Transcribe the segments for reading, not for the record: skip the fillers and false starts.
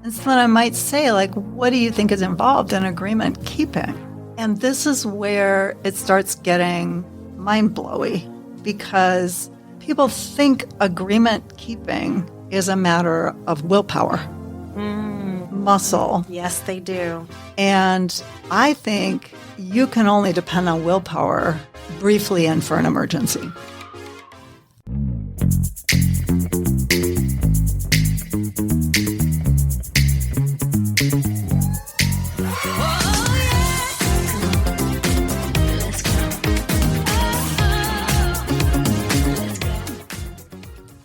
And so then I might say, like, what do you think is involved in agreement keeping? And this is where it starts getting mind-blowy because people think agreement keeping is a matter of willpower, muscle. Yes, they do. And I think you can only depend on willpower briefly and for an emergency.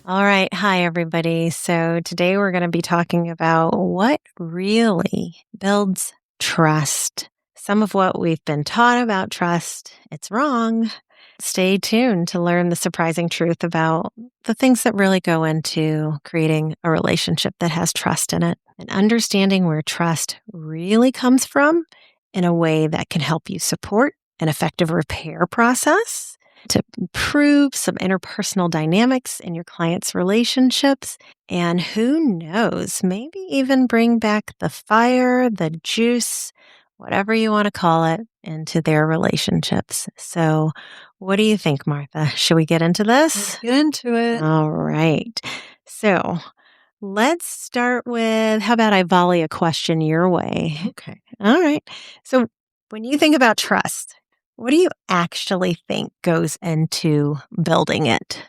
All right. Hi, everybody. So today we're going to be talking about what really builds trust. Some of what we've been taught about trust, it's wrong. Stay tuned to learn the surprising truth about the things that really go into creating a relationship that has trust in it and understanding where trust really comes from in a way that can help you support an effective repair process to improve some interpersonal dynamics in your clients' relationships, and who knows, maybe even bring back the fire, the juice, whatever you want to call it, into their relationships. So what do you think, Martha? Should we get into this? Let's get into it. All right. So let's start with, how about I volley a question your way? Okay. All right. So when you think about trust, what do you actually think goes into building it?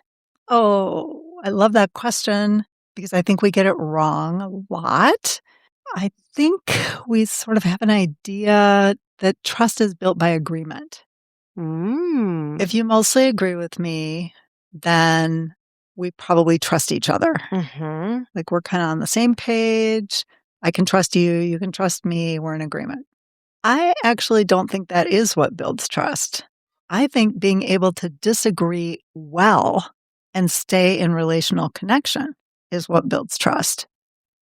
Oh, I love that question because I think we get it wrong a lot. I think we sort of have an idea that trust is built by agreement. If you mostly agree with me, then we probably trust each other. Like we're kind of on the same page. I can trust you. You can trust me. We're in agreement. I actually don't think that is what builds trust. I think being able to disagree well and stay in relational connection is what builds trust.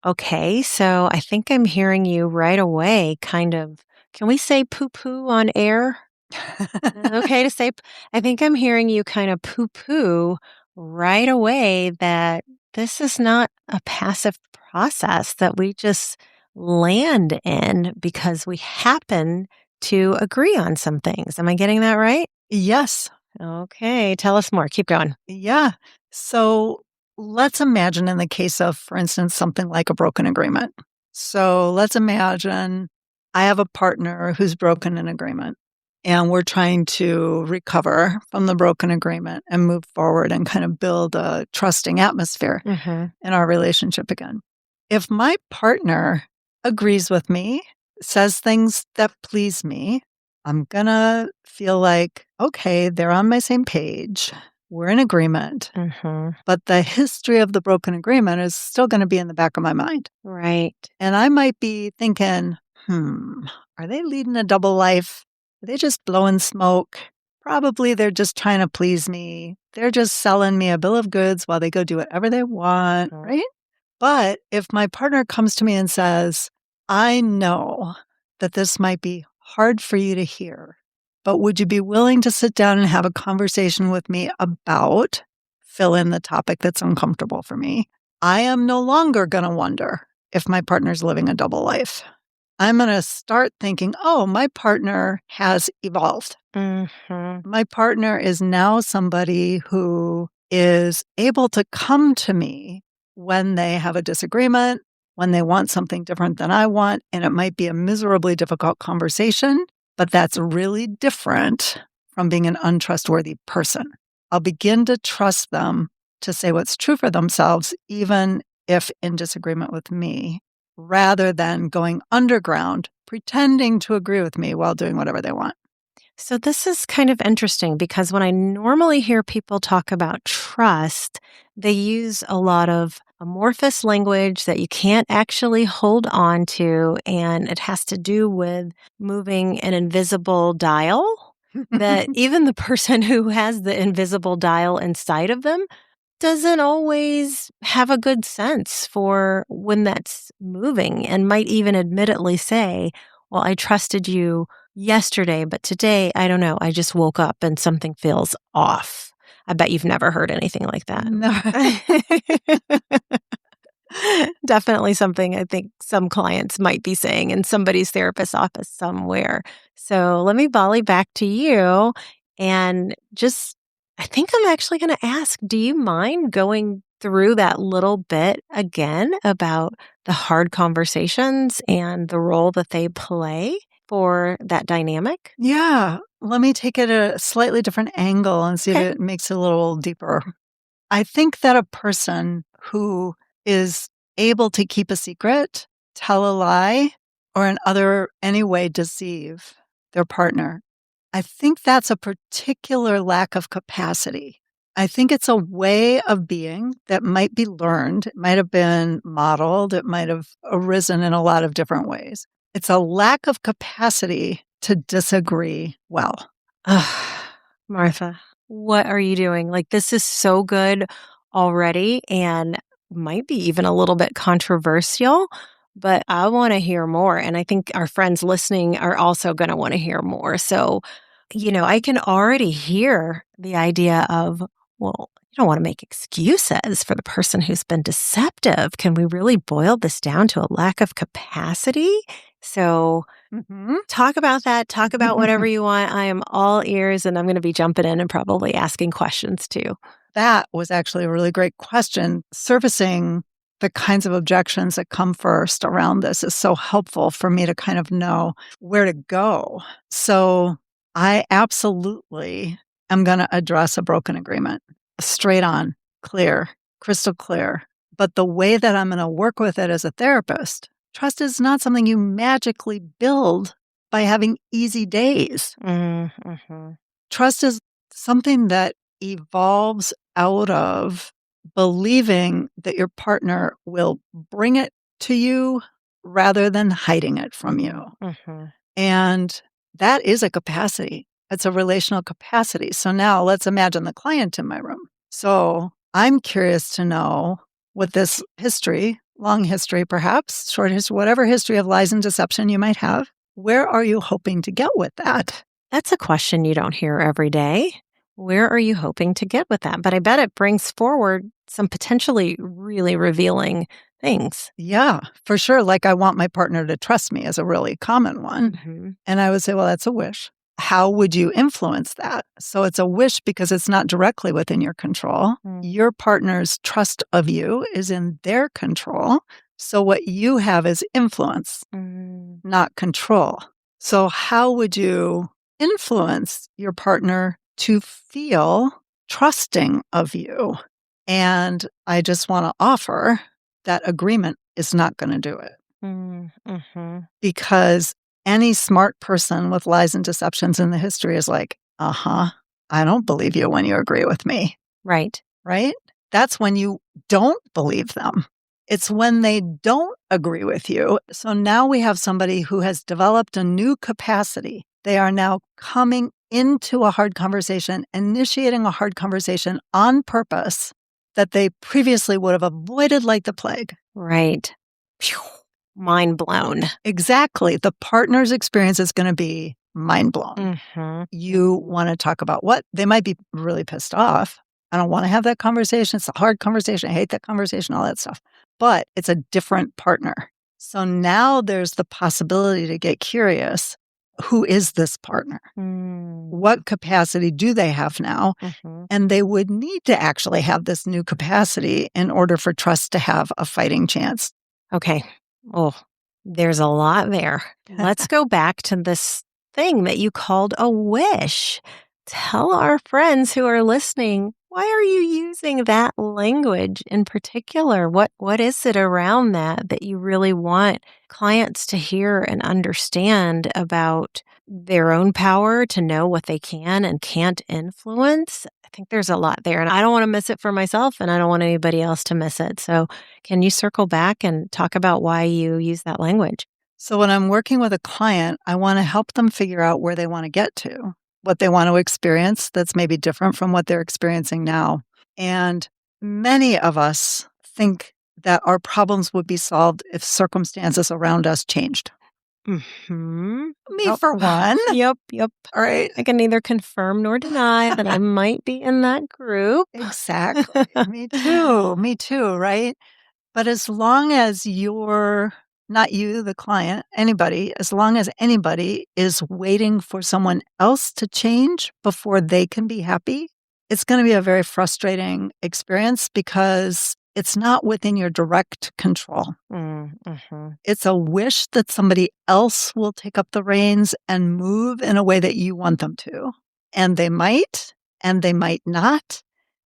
Okay, so I think I'm hearing you right away kind of, can we say poo-poo on air? Okay to say, I think I'm hearing you kind of poo-poo right away that this is not a passive process that we just land in because we happen to agree on some things. Am I getting that right? Yes. Okay, tell us more. Keep going. Yeah. So let's imagine in the case of, for instance, something like a broken agreement. So let's imagine I have a partner who's broken an agreement and we're trying to recover from the broken agreement and move forward and kind of build a trusting atmosphere in our relationship again. If my partner agrees with me, says things that please me, I'm going to feel like, okay, they're on my same page. We're in agreement. But the history of the broken agreement is still going to be in the back of my mind. Right. And I might be thinking, are they leading a double life? Are they just blowing smoke? Probably they're just trying to please me. They're just selling me a bill of goods while they go do whatever they want, right? But if my partner comes to me and says, I know that this might be hard for you to hear, but would you be willing to sit down and have a conversation with me about fill in the topic that's uncomfortable for me? I am no longer going to wonder if my partner's living a double life. I'm going to start thinking, oh, my partner has evolved. My partner is now somebody who is able to come to me when they have a disagreement, when they want something different than I want, and it might be a miserably difficult conversation, but that's really different from being an untrustworthy person. I'll begin to trust them to say what's true for themselves, even if in disagreement with me, rather than going underground, pretending to agree with me while doing whatever they want. So this is kind of interesting because when I normally hear people talk about trust, they use a lot of amorphous language that you can't actually hold on to, and it has to do with moving an invisible dial that even the person who has the invisible dial inside of them doesn't always have a good sense for when that's moving and might even admittedly say, well, I trusted you yesterday, but today, I don't know, I just woke up and something feels off. I bet you've never heard anything like that. No. Definitely something I think some clients might be saying in somebody's therapist's office somewhere. So let me volley back to you and just, I think I'm actually going to ask, do you mind going through that little bit again about the hard conversations and the role that they play for that dynamic? Yeah. Let me take it a slightly different angle and see if Okay. it makes it a little deeper. I think that a person who is able to keep a secret, tell a lie, or in other any way deceive their partner, I think that's a particular lack of capacity. I think it's a way of being that might be learned. It might have been modeled. It might have arisen in a lot of different ways. It's a lack of capacity to disagree well. Ugh, Martha, what are you doing? Like, this is so good already and might be even a little bit controversial, but I want to hear more. And I think our friends listening are also going to want to hear more. So, I can already hear the idea of, well, you don't want to make excuses for the person who's been deceptive. Can we really boil this down to a lack of capacity? So, Mhm. talk about that. Talk about whatever you want. I am all ears, and I'm going to be jumping in and probably asking questions too. That was actually a really great question. Servicing the kinds of objections that come first around this is so helpful for me to kind of know where to go. So I absolutely am going to address a broken agreement straight on, clear, crystal clear. But the way that I'm going to work with it as a therapist, trust is not something you magically build by having easy days. Mm-hmm. Trust is something that evolves out of believing that your partner will bring it to you rather than hiding it from you. Mm-hmm. And that is a capacity. It's a relational capacity. So now let's imagine the client in my room. So I'm curious to know what this history, long history perhaps, short history, whatever history of lies and deception you might have, where are you hoping to get with that? That's a question you don't hear every day. Where are you hoping to get with that? But I bet it brings forward some potentially really revealing things. Yeah, for sure. Like, I want my partner to trust me is a really common one. Mm-hmm. And I would say, well, that's a wish. How would you influence that? So it's a wish because it's not directly within your control. Your partner's trust of you is in their control. So what you have is influence, Mm-hmm. not control. So, how would you influence your partner to feel trusting of you? And I just want to offer that agreement is not going to do it Mm-hmm. because any smart person with lies and deceptions in the history is like, I don't believe you when you agree with me, Right. right? That's when you don't believe them. It's when they don't agree with you. So now we have somebody who has developed a new capacity. They are now coming into a hard conversation, initiating a hard conversation on purpose that they previously would have avoided like the plague. Right. Phew. Mind blown. Exactly. The partner's experience is going to be mind blown. Mm-hmm. You want to talk about what? They might be really pissed off. I don't want to have that conversation. It's a hard conversation. I hate that conversation, all that stuff. But it's a different partner. So now there's the possibility to get curious. Who is this partner? Mm-hmm. What capacity do they have now? Mm-hmm. And they would need to actually have this new capacity in order for trust to have a fighting chance. Okay. Oh, there's a lot there. Let's go back to this thing that you called a wish. Tell our friends who are listening, why are you using that language in particular? What is it around that you really want clients to hear and understand about their own power to know what they can and can't influence? I think there's a lot there, and I don't want to miss it for myself, and I don't want anybody else to miss it. So, can you circle back and talk about why you use that language? So when I'm working with a client, I want to help them figure out where they want to get to, what they want to experience that's maybe different from what they're experiencing now. And many of us think that our problems would be solved if circumstances around us changed. Hmm. Me, Yep. for one. Yep. All right. I can neither confirm nor deny that I might be in that group. Exactly. Me too. Me too. Right. But as long as you're not you, the client, anybody, as long as anybody is waiting for someone else to change before they can be happy, it's going to be a very frustrating experience because it's not within your direct control. Mm-hmm. It's a wish that somebody else will take up the reins and move in a way that you want them to. And they might not.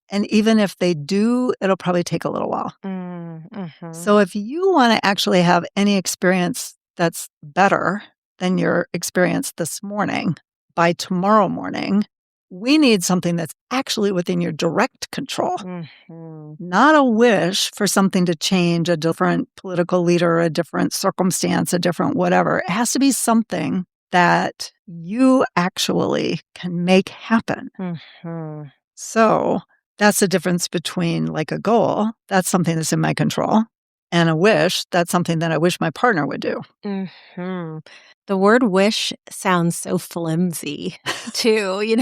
And even if they do, it'll probably take a little while. Mm-hmm. So if you want to actually have any experience that's better than your experience this morning by tomorrow morning, we need something that's actually within your direct control, Mm-hmm. not a wish for something to change, a different political leader, a different circumstance, a different whatever. It has to be something that you actually can make happen. Mm-hmm. So that's the difference between like a goal, that's something that's in my control, and a wish, that's something that I wish my partner would do. Mhm. The word wish sounds so flimsy too,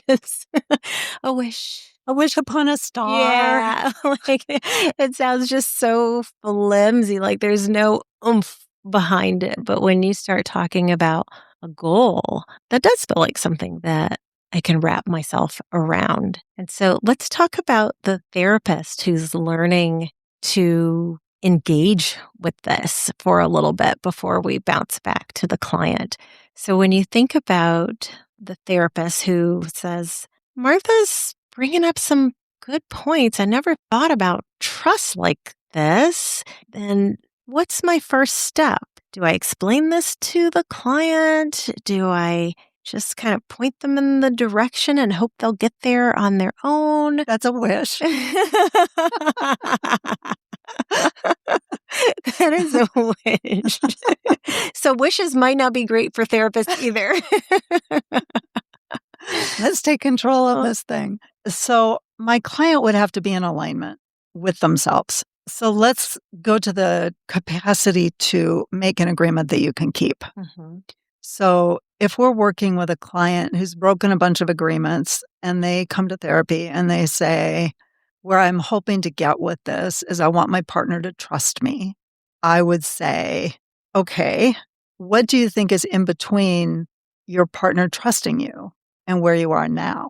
just a wish. A wish upon a star. Yeah, like, it sounds just so flimsy, like there's no oomph behind it, but when you start talking about a goal, that does feel like something that I can wrap myself around. And so let's talk about the therapist who's learning to engage with this for a little bit before we bounce back to the client. So when you think about the therapist who says, Martha's bringing up some good points. I never thought about trust like this. Then what's my first step? Do I explain this to the client? Do I just kind of point them in the direction and hope they'll get there on their own? That's a wish. That is a wish. So wishes might not be great for therapists either. Let's take control of this thing. So my client would have to be in alignment with themselves. So let's go to the capacity to make an agreement that you can keep. Mhm. So if we're working with a client who's broken a bunch of agreements and they come to therapy and they say, where I'm hoping to get with this is I want my partner to trust me. I would say, okay, what do you think is in between your partner trusting you and where you are now?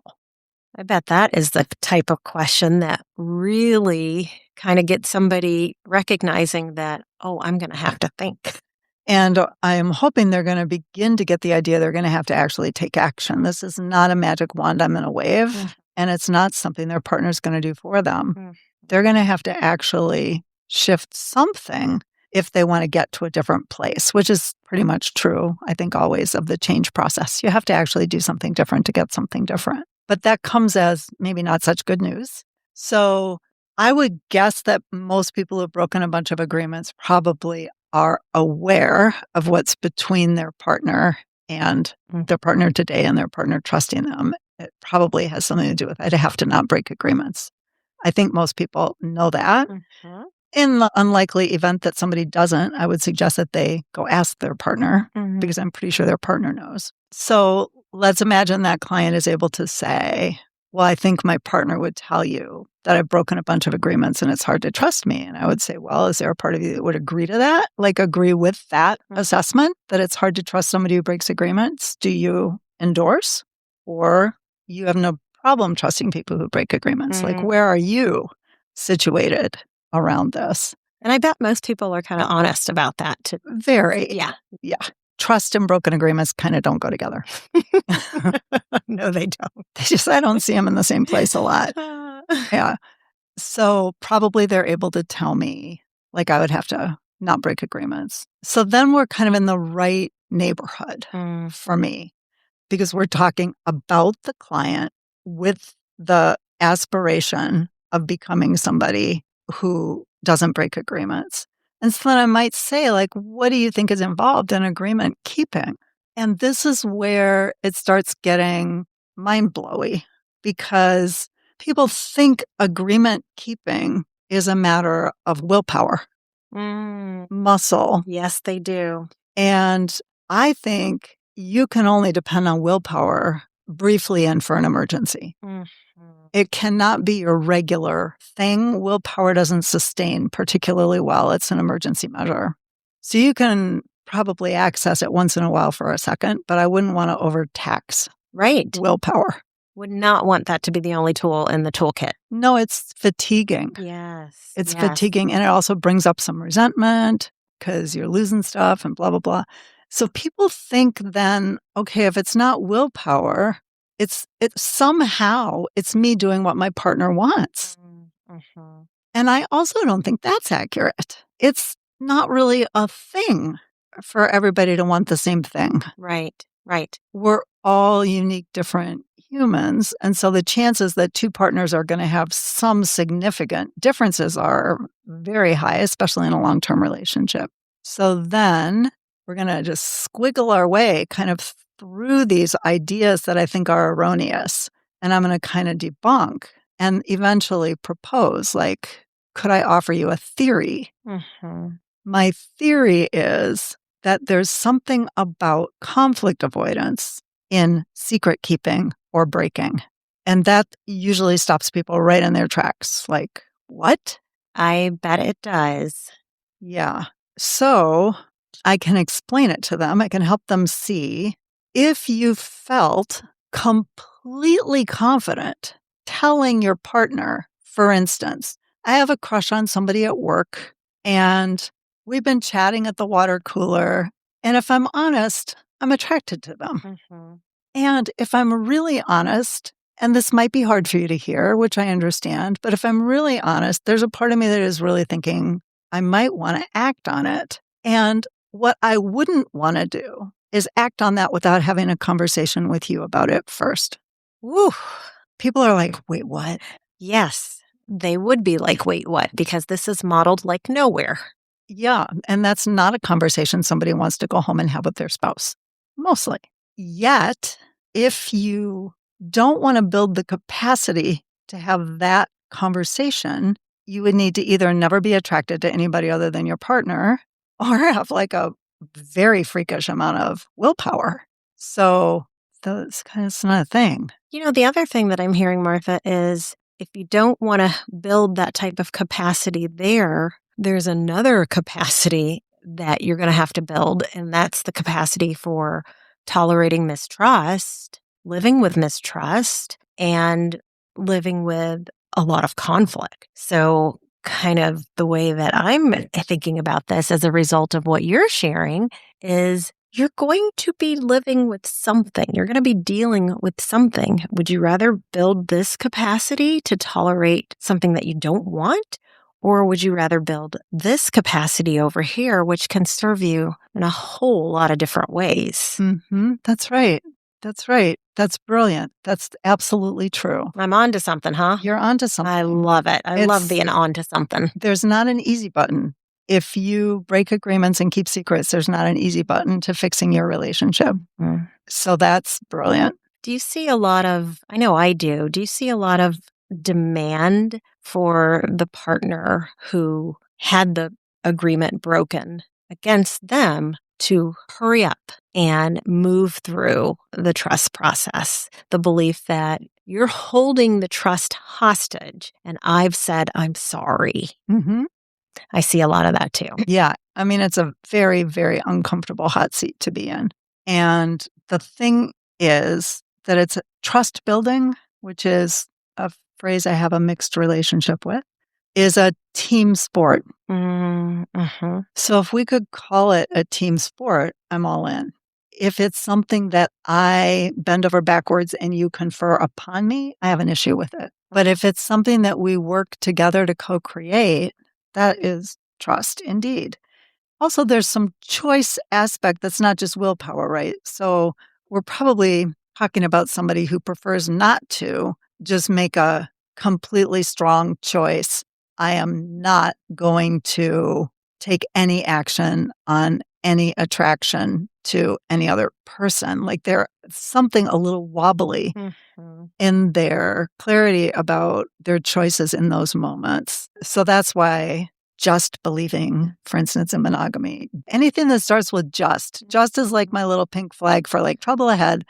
I bet that is the type of question that really kind of gets somebody recognizing that, oh, I'm going to have to think. And I'm hoping they're going to begin to get the idea they're going to have to actually take action. This is not a magic wand I'm going to wave, Mm, and it's not something their partner's going to do for them. mm, They're going to have to actually shift something if they want to get to a different place, which is pretty much true, I think, always of the change process. You have to actually do something different to get something different. But that comes as maybe not such good news. So I would guess that most people who've broken a bunch of agreements probably are aware of what's between their partner and mm, their partner today and their partner trusting them. It probably has something to do with I'd have to not break agreements. I think most people know that. mhm, In the unlikely event that somebody doesn't, I would suggest that they go ask their partner mhm, because I'm pretty sure their partner knows. So let's imagine that client is able to say, well, I think my partner would tell you that I've broken a bunch of agreements and it's hard to trust me. And I would say, well, is there a part of you that would agree to that? Like agree with that mm, assessment that it's hard to trust somebody who breaks agreements? Do you endorse or you have no problem trusting people who break agreements? Like, mm. where are you situated around this? And I bet most people are kind of honest about that too. Very. Yeah. Yeah. Trust and broken agreements kind of don't go together. No, they don't. I don't see them in the same place a lot. Yeah. So probably they're able to tell me, like, I would have to not break agreements. So then we're kind of in the right neighborhood Mm, for me because we're talking about the client with the aspiration of becoming somebody who doesn't break agreements. And so then I might say, like, what do you think is involved in agreement keeping? And this is where it starts getting mind blowy because people think agreement keeping is a matter of willpower, mm. muscle. Yes, they do. And I think you can only depend on willpower briefly and for an emergency. Mhm. It cannot be your regular thing. Willpower doesn't sustain particularly well. It's an emergency measure. So you can probably access it once in a while for a second, but I wouldn't want to overtax Right. willpower. Would not want that to be the only tool in the toolkit. No, it's fatiguing. Yes. It's yes. fatiguing, and it also brings up some resentment because you're losing stuff and blah, blah, blah. So people think then, okay, if it's not willpower, it's somehow it's me doing what my partner wants. Mm-hmm. And I also don't think that's accurate. It's not really a thing for everybody to want the same thing. Right. Right. We're all unique, different humans. And so the chances that two partners are going to have some significant differences are very high, especially in a long term relationship. So then we're going to just squiggle our way kind of through these ideas that I think are erroneous. And I'm going to kind of debunk and eventually propose, like, could I offer you a theory? Mm-hmm. My theory is that there's something about conflict avoidance in secret keeping or breaking. And that usually stops people right in their tracks. Like, what? I bet it does. Yeah. So I can explain it to them. I can help them see if you felt completely confident telling your partner, for instance, I have a crush on somebody at work and we've been chatting at the water cooler. And if I'm honest, I'm attracted to them. Mm-hmm. And if I'm really honest, and this might be hard for you to hear, which I understand, but if I'm really honest, there's a part of me that is really thinking I might want to act on it. And what I wouldn't want to do is act on that without having a conversation with you about it first. Woo. People are like, wait, what? Yes, they would be like, wait, what? Because this is modeled like nowhere. Yeah. And that's not a conversation somebody wants to go home and have with their spouse, mostly. Yet, if you don't want to build the capacity to have that conversation, you would need to either never be attracted to anybody other than your partner or have like a very freakish amount of willpower. So that's kind of not a thing. You know, the other thing that I'm hearing, Martha, is if you don't want to build that type of capacity there's another capacity that you're going to have to build, and that's the capacity for tolerating mistrust, living with mistrust, and living with a lot of conflict. So, kind of the way that I'm thinking about this as a result of what you're sharing is you're going to be living with something. You're going to be dealing with something. Would you rather build this capacity to tolerate something that you don't want? Or would you rather build this capacity over here, which can serve you in a whole lot of different ways? Mm-hmm. That's right. That's right. That's brilliant. That's absolutely true. I'm on to something, huh? You're onto something. I love it. I love being on to something. There's not an easy button. If you break agreements and keep secrets, there's not an easy button to fixing your relationship. Mm. So that's brilliant. Do you see a lot of, I know I do you see a lot of demand for the partner who had the agreement broken against them to hurry up and move through the trust process? The belief that you're holding the trust hostage and I've said, I'm sorry. Mm-hmm. I see a lot of that too. Yeah. I mean, it's a very, very uncomfortable hot seat to be in. And the thing is that it's trust building, which is a phrase I have a mixed relationship with, is a team sport. Mm-hmm. So if we could call it a team sport, I'm all in. If it's something that I bend over backwards and you confer upon me, I have an issue with it. But if it's something that we work together to co-create, that is trust indeed. Also, there's some choice aspect that's not just willpower, right? So we're probably talking about somebody who prefers not to just make a completely strong choice. I am not going to take any action on any attraction to any other person. Like there's something a little wobbly in their clarity about their choices in those moments. So that's why just believing, for instance, in monogamy. Anything that starts with just is like my little pink flag for like trouble ahead.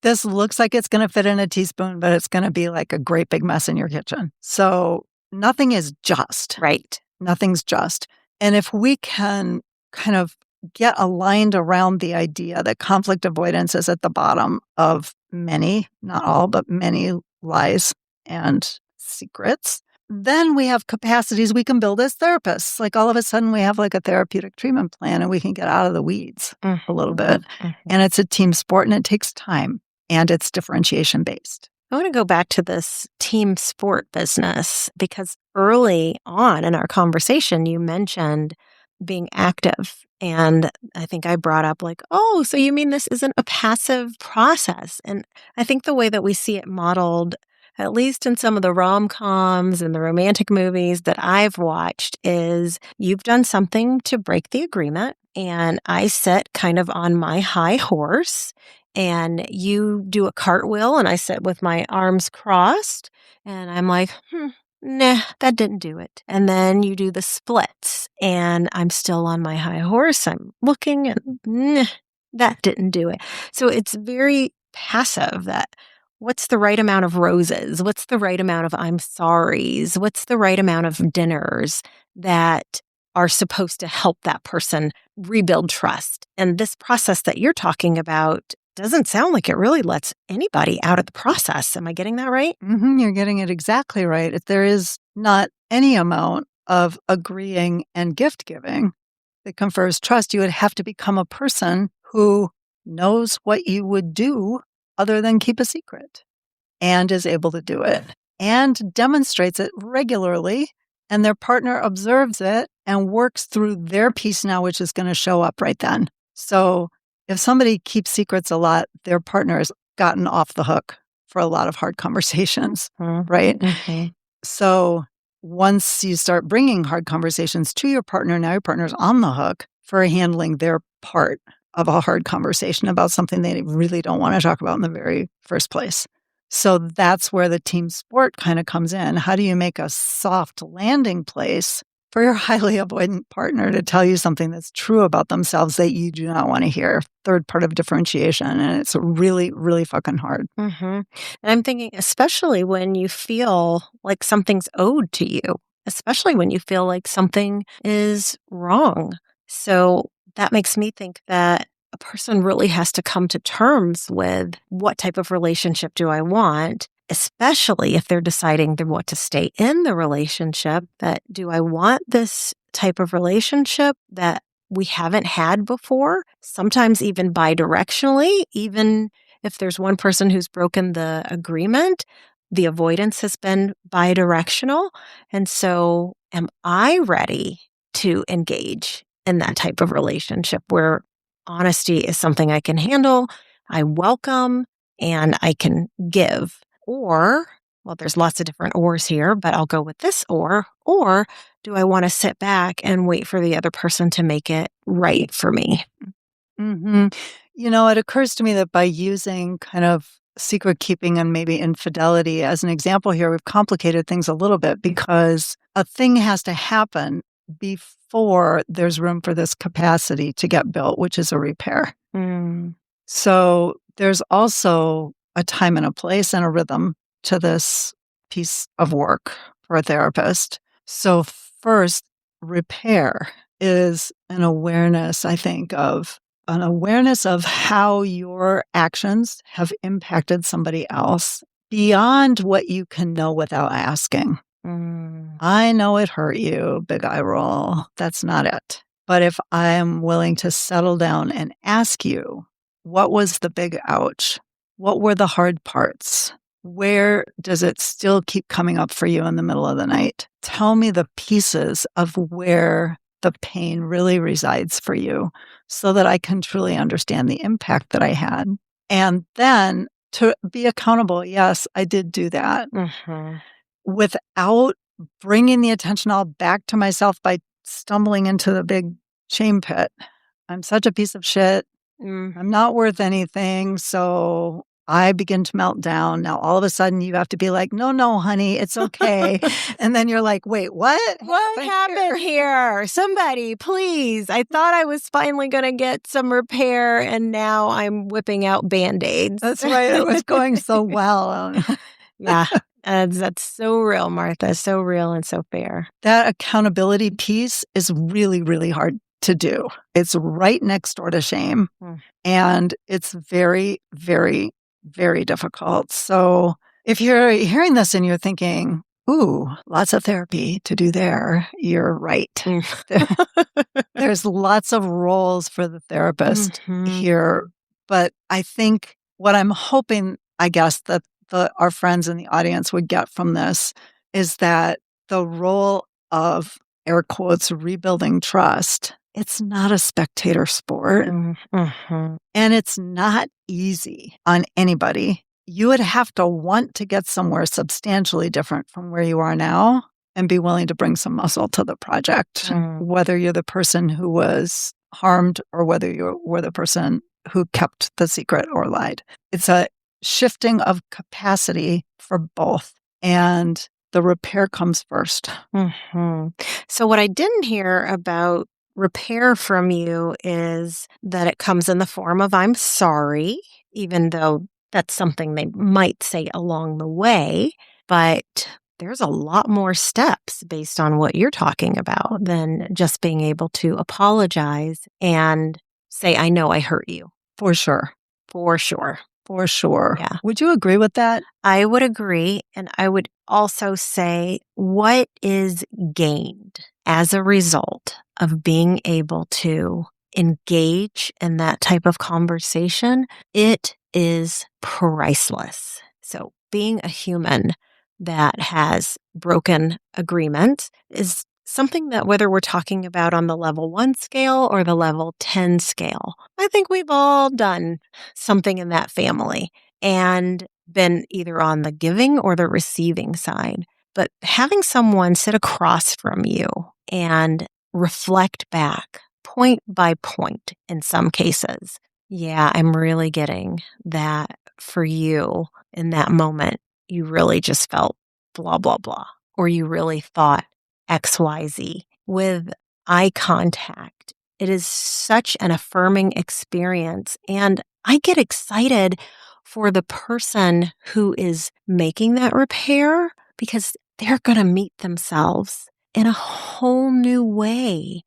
This looks like it's going to fit in a teaspoon, but it's going to be like a great big mess in your kitchen. So nothing is just. Right. Nothing's just. And if we can kind of get aligned around the idea that conflict avoidance is at the bottom of many, not all, but many lies and secrets, then we have capacities we can build as therapists. Like all of a sudden we have like a therapeutic treatment plan and we can get out of the weeds a little bit. And it's a team sport and it takes time and it's differentiation based. I want to go back to this team sport business because early on in our conversation, you mentioned being active. And I think I brought up like, oh, so you mean this isn't a passive process? And I think the way that we see it modeled, at least in some of the rom-coms and the romantic movies that I've watched, is you've done something to break the agreement. And I sit kind of on my high horse and you do a cartwheel and I sit with my arms crossed and I'm like, nah, that didn't do it. And then you do the splits and I'm still on my high horse. I'm looking and nah, that didn't do it. So it's very passive that what's the right amount of roses? What's the right amount of I'm sorries? What's the right amount of dinners that are supposed to help that person rebuild trust? And this process that you're talking about doesn't sound like it really lets anybody out of the process. Am I getting that right? You're getting it exactly right. If there is not any amount of agreeing and gift giving that confers trust, you would have to become a person who knows what you would do other than keep a secret and is able to do it and demonstrates it regularly. And their partner observes it and works through their piece now, which is going to show up right then. So if somebody keeps secrets a lot, their partner has gotten off the hook for a lot of hard conversations, right? So once you start bringing hard conversations to your partner, now your partner's on the hook for handling their part of a hard conversation about something they really don't want to talk about in the very first place. So that's where the team sport kind of comes in. How do you make a soft landing place for your highly avoidant partner to tell you something that's true about themselves that you do not want to hear? Third part of differentiation. And it's really, really fucking hard. And I'm thinking, especially when you feel like something's owed to you, especially when you feel like something is wrong. So that makes me think that a person really has to come to terms with what type of relationship do I want, especially if they're deciding what to stay in the relationship, that do I want this type of relationship that we haven't had before, sometimes even bidirectionally, even if there's one person who's broken the agreement, the avoidance has been bidirectional. And so am I ready to engage in that type of relationship where honesty is something I can handle, I welcome, and I can give? Or, well, there's lots of different ors here, but I'll go with this or do I want to sit back and wait for the other person to make it right for me? It occurs to me that by using kind of secret keeping and maybe infidelity as an example here, we've complicated things a little bit because a thing has to happen before there's room for this capacity to get built, which is a repair. So there's also a time and a place and a rhythm to this piece of work for a therapist. So first, repair is an awareness, I think, of how your actions have impacted somebody else beyond what you can know without asking. I know it hurt you, big eye roll. That's not it. But if I am willing to settle down and ask you, what was the big ouch? What were the hard parts? Where does it still keep coming up for you in the middle of the night? Tell me the pieces of where the pain really resides for you so that I can truly understand the impact that I had. And then to be accountable, yes, I did do that. Without bringing the attention all back to myself by stumbling into the big shame pit. I'm such a piece of shit. I'm not worth anything, so I begin to melt down. Now, all of a sudden, you have to be like, no, no, honey, it's okay. And then you're like, wait, what? What happened here? Somebody, please. I thought I was finally going to get some repair, and now I'm whipping out Band-Aids. That's right. It was going so well. Yeah, that's so real, Martha. So real and so fair. That accountability piece is really, really hard to do. It's right next door to shame. And it's very, very, very difficult. So if you're hearing this and you're thinking, ooh, lots of therapy to do there, you're right. There's lots of roles for the therapist here. But I think what I'm hoping, I guess, that our friends in the audience would get from this is that the role of, air quotes, rebuilding trust, it's not a spectator sport. And it's not easy on anybody. You would have to want to get somewhere substantially different from where you are now and be willing to bring some muscle to the project, whether you're the person who was harmed or whether you were the person who kept the secret or lied. It's a shifting of capacity for both. And the repair comes first. So what I didn't hear about repair from you is that it comes in the form of I'm sorry, even though that's something they might say along the way. But there's a lot more steps based on what you're talking about than just being able to apologize and say, I know I hurt you. For sure. For sure. For sure. Yeah. Would you agree with that? I would agree. And I would also say what is gained as a result of being able to engage in that type of conversation, it is priceless. So being a human that has broken agreement is something that whether we're talking about on the level 1 scale or the level 10 scale, I think we've all done something in that family and been either on the giving or the receiving side. But having someone sit across from you and reflect back point by point in some cases, yeah, I'm really getting that for you in that moment. You really just felt blah, blah, blah, or you really thought XYZ with eye contact. It is such an affirming experience. And I get excited for the person who is making that repair because they're going to meet themselves in a whole new way.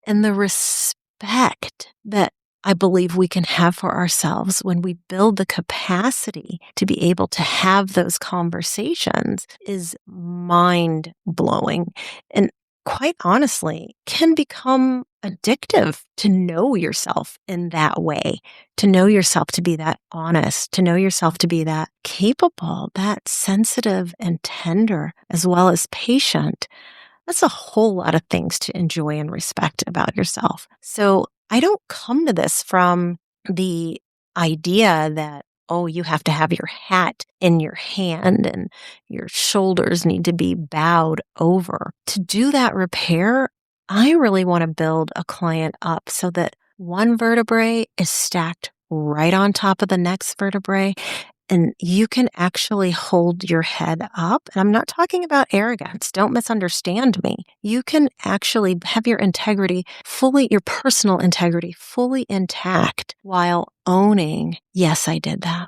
And the respect that I believe we can have for ourselves when we build the capacity to be able to have those conversations is mind blowing. And quite honestly, can become addictive to know yourself in that way, to know yourself to be that honest, to know yourself to be that capable, that sensitive and tender, as well as patient. That's a whole lot of things to enjoy and respect about yourself. So I don't come to this from the idea that, oh, you have to have your hat in your hand and your shoulders need to be bowed over. To do that repair, I really want to build a client up so that one vertebrae is stacked right on top of the next vertebrae. And you can actually hold your head up. And I'm not talking about arrogance. Don't misunderstand me. You can actually have your integrity fully, your personal integrity fully intact while owning, yes, I did that.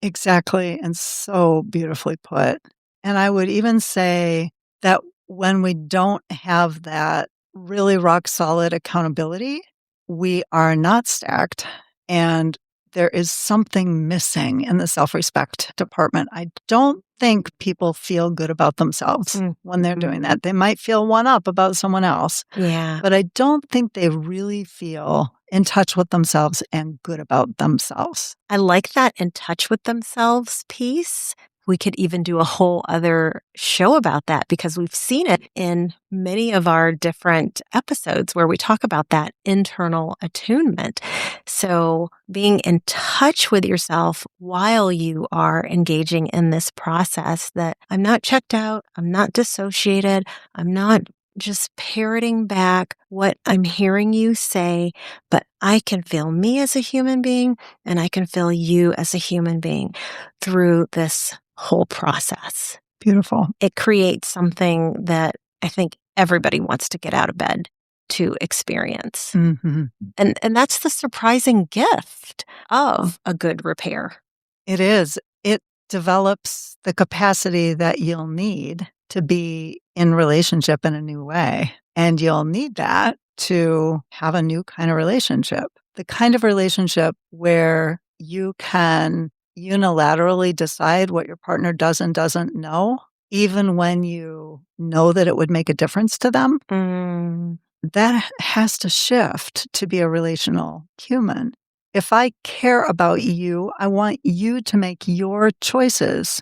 Exactly. And so beautifully put. And I would even say that when we don't have that really rock solid accountability, we are not stacked. And there is something missing in the self-respect department. I don't think people feel good about themselves when they're doing that. They might feel one up about someone else. Yeah. But I don't think they really feel in touch with themselves and good about themselves. I like that in touch with themselves piece. We could even do a whole other show about that because we've seen it in many of our different episodes where we talk about that internal attunement. So being in touch with yourself while you are engaging in this process that I'm not checked out, I'm not dissociated, I'm not just parroting back what I'm hearing you say, but I can feel me as a human being and I can feel you as a human being through this whole process. Beautiful. It creates something that I think everybody wants to get out of bed to experience. Mhm. And that's the surprising gift of a good repair. It is. It develops the capacity that you'll need to be in relationship in a new way. And you'll need that to have a new kind of relationship. The kind of relationship where you can unilaterally decide what your partner does and doesn't know, even when you know that it would make a difference to them. Mm, That has to shift to be a relational human. If I care about you, I want you to make your choices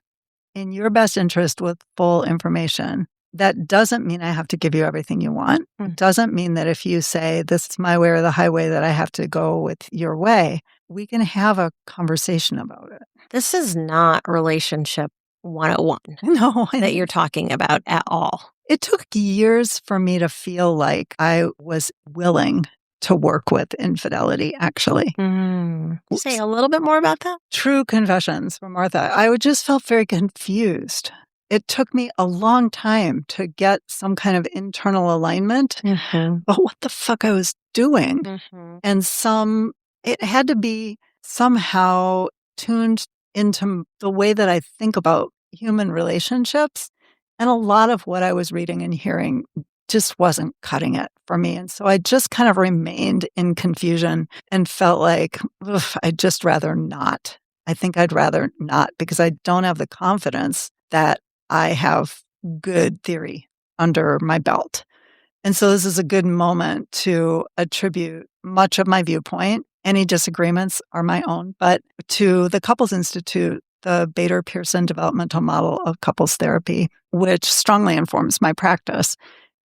in your best interest with full information. That doesn't mean I have to give you everything you want. mm. It doesn't mean that if you say, this is my way or the highway, that I have to go with your way. We can have a conversation about it. This is not relationship 101 No, that you're talking about at all. it took years for me to feel like I was willing to work with infidelity, actually. Say a little bit more about that? True confessions from Martha. I would just felt very confused. It took me a long time to get some kind of internal alignment Mhm, about what the fuck I was doing. mhm. And it had to be somehow tuned into the way that I think about human relationships. And a lot of what I was reading and hearing just wasn't cutting it for me. And so I just kind of remained in confusion and felt like, "Ugh, I'd just rather not. I think I'd rather not because I don't have the confidence that I have good theory under my belt." And so this is a good moment to attribute much of my viewpoint. Any disagreements are my own, but to the Couples Institute, the Bader Pearson developmental model of couples therapy, which strongly informs my practice.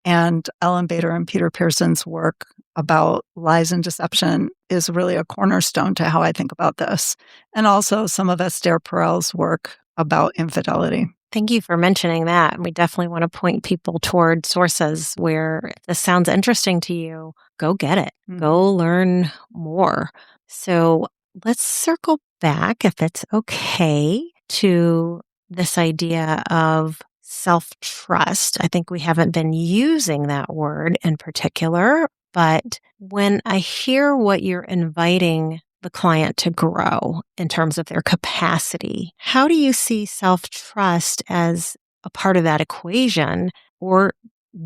And Ellen Bader and Peter Pearson's work about lies and deception is really a cornerstone to how I think about this. And also some of Esther Perel's work about infidelity. Thank you for mentioning that. We definitely want to point people toward sources where if this sounds interesting to you, go get it. Mhm. Go learn more. So let's circle back, if it's okay, to this idea of self trust. I think we haven't been using that word in particular, but when I hear what you're inviting the client to grow in terms of their capacity, how do you see self trust as a part of that equation? Or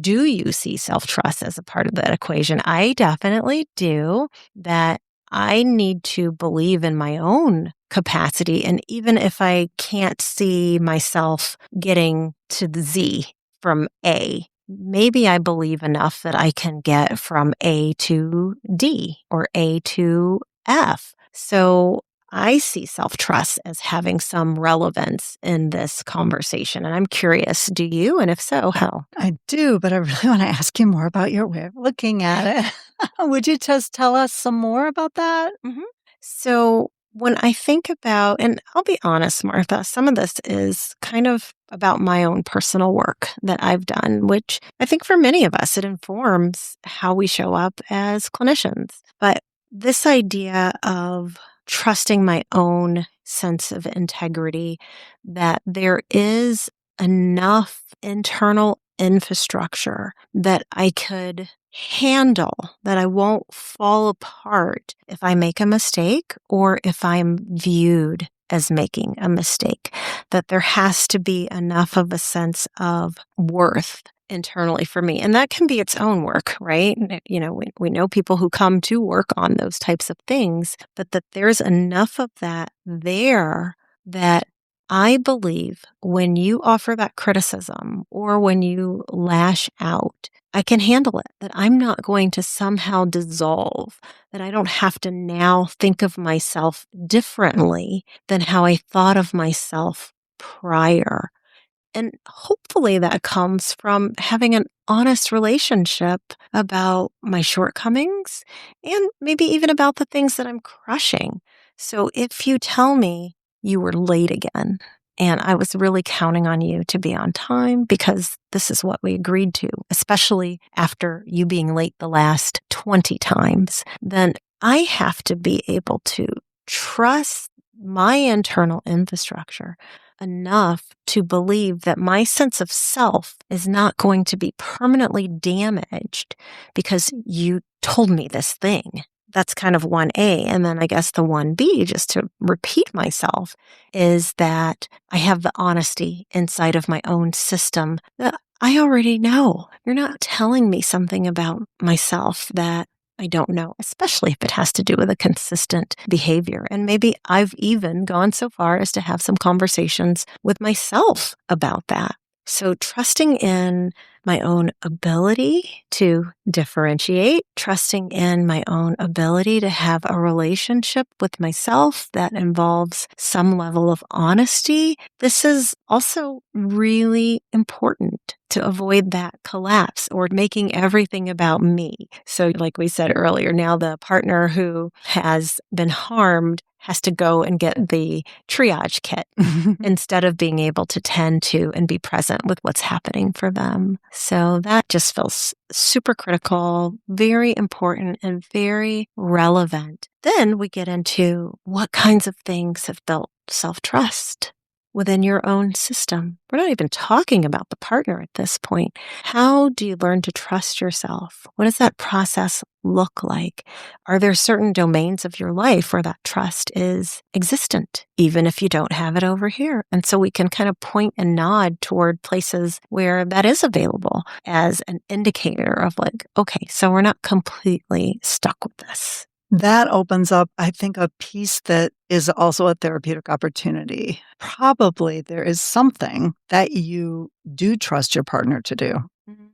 do you see self trust as a part of that equation? I definitely do. That I need to believe in my own capacity. And even if I can't see myself getting to the Z from A, maybe I believe enough that I can get from A to D or A to F. So I see self trust as having some relevance in this conversation. And I'm curious, do you? And if so, how? I do, but I really want to ask you more about your way of looking at it. Would you just tell us some more about that? Mhm. So when I think about, and I'll be honest, Martha, some of this is kind of about my own personal work that I've done, which I think for many of us, it informs how we show up as clinicians. But this idea of trusting my own sense of integrity, that there is enough internal infrastructure that I could handle, that I won't fall apart if I make a mistake or if I'm viewed as making a mistake, that there has to be enough of a sense of worth internally for me. And that can be its own work, right? You know, we know people who come to work on those types of things, but that there's enough of that there that I believe when you offer that criticism or when you lash out, I can handle it, that I'm not going to somehow dissolve, that I don't have to now think of myself differently than how I thought of myself prior. And hopefully that comes from having an honest relationship about my shortcomings and maybe even about the things that I'm crushing. So if you tell me you were late again And I was really counting on you to be on time because this is what we agreed to, especially after you being late the last 20 times. Then I have to be able to trust my internal infrastructure enough to believe that my sense of self is not going to be permanently damaged because you told me this thing. That's kind of 1A. And then I guess the 1B, just to repeat myself, is that I have the honesty inside of my own system that I already know. You're not telling me something about myself that I don't know, especially if it has to do with a consistent behavior. And maybe I've even gone so far as to have some conversations with myself about that. So trusting in my own ability to differentiate, trusting in my own ability to have a relationship with myself that involves some level of honesty. This is also really important to avoid that collapse or making everything about me. So like we said earlier, now the partner who has been harmed has to go and get the triage kit instead of being able to tend to and be present with what's happening for them. So that just feels super critical, very important, and very relevant. Then we get into what kinds of things have built self-trust within your own system. We're not even talking about the partner at this point. How do you learn to trust yourself? What does that process look like? Are there certain domains of your life where that trust is existent, even if you don't have it over here? And so we can kind of point and nod toward places where that is available as an indicator of like, okay, so we're not completely stuck with this. That opens up, I think, a piece that is also a therapeutic opportunity. Probably there is something that you do trust your partner to do. Mm-hmm.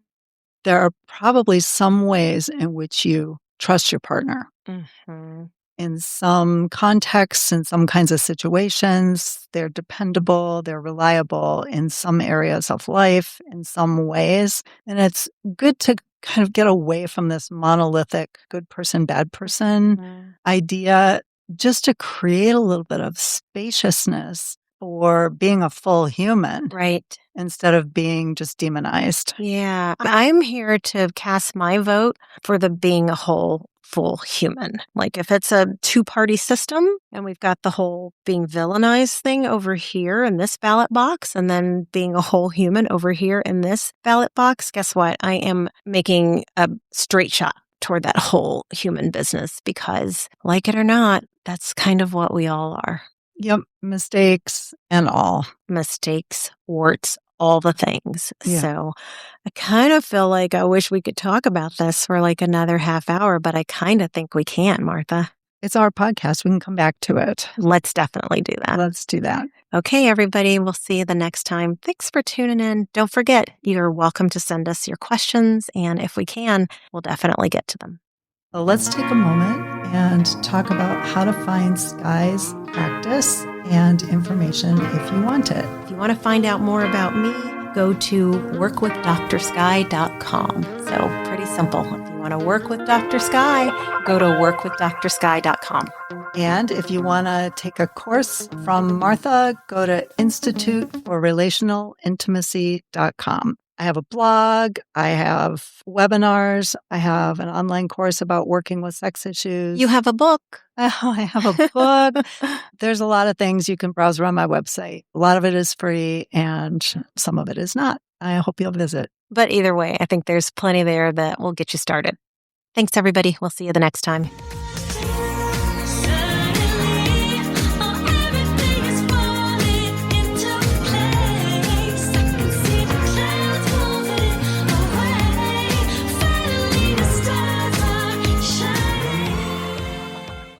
There are probably some ways in which you trust your partner. Mm-hmm. In some contexts, in some kinds of situations, they're dependable, they're reliable in some areas of life, in some ways. And it's good to kind of get away from this monolithic good person, bad person idea, just to create a little bit of spaciousness for being a full human. Right. Instead of being just demonized. Yeah. I'm here to cast my vote for the being a whole, full human. Like if it's a two-party system and we've got the whole being villainized thing over here in this ballot box and then being a whole human over here in this ballot box, guess what? I am making a straight shot toward that whole human business because, like it or not, that's kind of what we all are. Yep, mistakes and all. Mistakes, warts, all the things. Yeah. So I kind of feel like I wish we could talk about this for like another half hour, but I kind of think we can, Martha. It's our podcast. We can come back to it. Let's definitely do that. Let's do that. Okay, everybody. We'll see you the next time. Thanks for tuning in. Don't forget, you're welcome to send us your questions. And if we can, we'll definitely get to them. So let's take a moment and talk about how to find Skye's practice and information if you want it. If you want to find out more about me, go to workwithdrskye.com. So pretty simple. If you want to work with Dr. Skye, go to workwithdrskye.com. And if you want to take a course from Martha, go to instituteforrelationalintimacy.com. I have a blog, I have webinars, I have an online course about working with sex issues. You have a book. Oh, I have a book. There's a lot of things you can browse around my website. A lot of it is free and some of it is not. I hope you'll visit. But either way, I think there's plenty there that will get you started. Thanks, everybody. We'll see you the next time.